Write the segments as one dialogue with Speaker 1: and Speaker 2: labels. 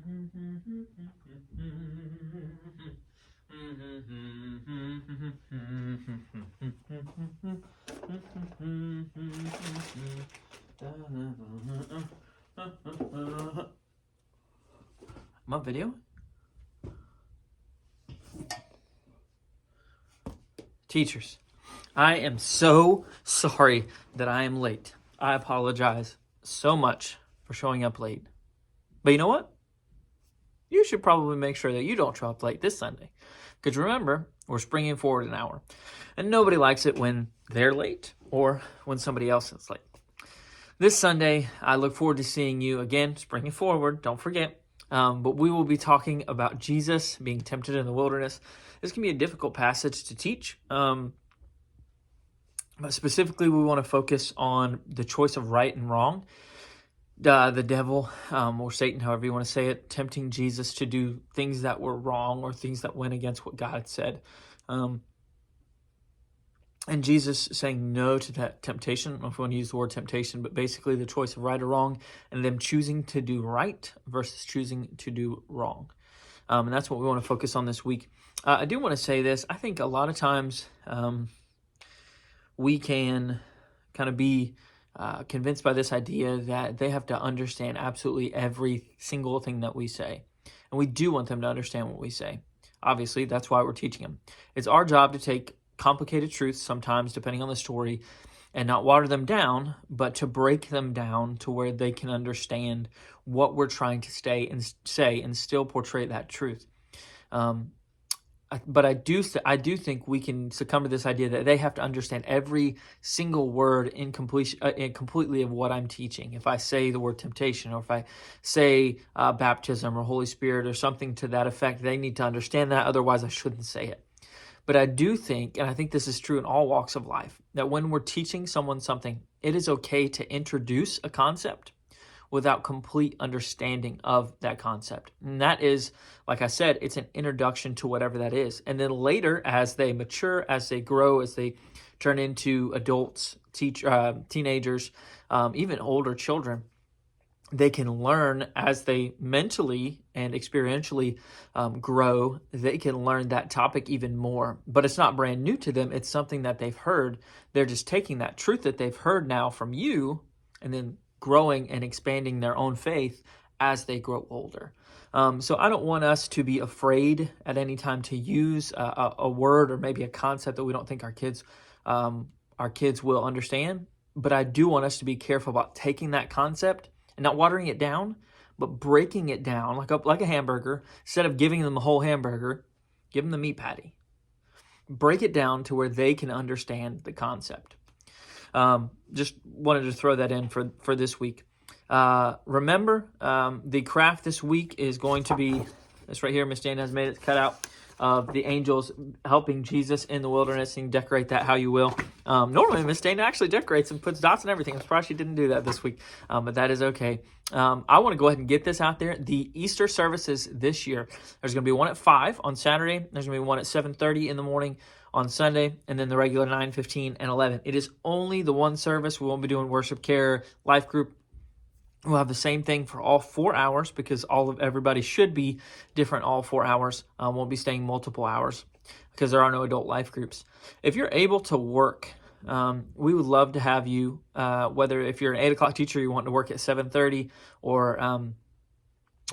Speaker 1: My video? Teachers, I am so sorry that I am late. I apologize so much for showing up late. But you know what? You should probably make sure that you don't show up late this Sunday. Because remember, we're springing forward an hour. And nobody likes it when they're late or when somebody else is late. This Sunday, I look forward to seeing you again, springing forward, don't forget. But we will be talking about Jesus being tempted in the wilderness. This can be a difficult passage to teach. But specifically, we want to focus on the choice of right and wrong. The devil, or Satan, however you want to say it, tempting Jesus to do things that were wrong or things that went against what God said. And Jesus saying no to that temptation. I don't know if we want to use the word temptation, but basically the choice of right or wrong, and them choosing to do right versus choosing to do wrong. And that's what we want to focus on this week. I do want to say this. I think a lot of times we can kind of be convinced by this idea that they have to understand absolutely every single thing that we say. And we do want them to understand what we say. Obviously, that's why we're teaching them. It's our job to take complicated truths sometimes, depending on the story, and not water them down, but to break them down to where they can understand what we're trying to say and still portray that truth. But I do think we can succumb to this idea that they have to understand every single word completely of what I'm teaching. If I say the word temptation, or if I say baptism or Holy Spirit or something to that effect, they need to understand that. Otherwise, I shouldn't say it. But I do think, and I think this is true in all walks of life, that when we're teaching someone something, it is okay to introduce a concept without complete understanding of that concept. And that is, like I said, it's an introduction to whatever that is. And then later, as they mature, as they grow, as they turn into adults, teenagers, even older children, they can learn as they mentally and experientially grow. They can learn that topic even more. But it's not brand new to them. It's something that they've heard. They're just taking that truth that they've heard now from you and then growing and expanding their own faith as they grow older. So I don't want us to be afraid at any time to use a word or maybe a concept that we don't think our kids will understand. But I do want us to be careful about taking that concept and not watering it down, but breaking it down like a hamburger. Instead of giving them a whole hamburger, give them the meat patty. Break it down to where they can understand the concept. Just wanted to throw that in for this week. Remember, the craft this week is going to be, this right here, Miss Dana has made it cut out, of the angels helping Jesus in the wilderness. You can decorate that how you will. Normally, Miss Dana actually decorates and puts dots and everything. I'm surprised she didn't do that this week, but that is okay. I want to go ahead and get this out there. The Easter services this year, there's going to be one at 5 on Saturday. There's going to be one at 7:30 in the morning on Sunday, and then the regular 9:15 and 11. It is only the one service. We won't be doing worship care, life group. We'll have the same thing for all 4 hours because everybody should be different all 4 hours. Won't be staying multiple hours because there are no adult life groups. If you're able to work, we would love to have you, whether if you're an 8 o'clock teacher, you want to work at 7:30, or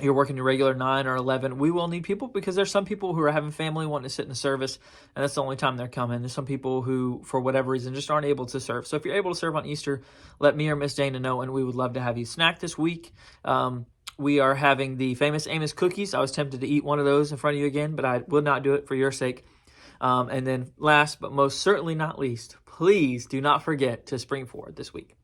Speaker 1: you're working your regular 9 or 11, we will need people because there's some people who are having family wanting to sit in the service, and that's the only time they're coming. There's some people who, for whatever reason, just aren't able to serve. So if you're able to serve on Easter, let me or Miss Dana know, and we would love to have you. Snack this week. We are having the famous Amos cookies. I was tempted to eat one of those in front of you again, but I will not do it for your sake. And then last but most certainly not least, please do not forget to spring forward this week.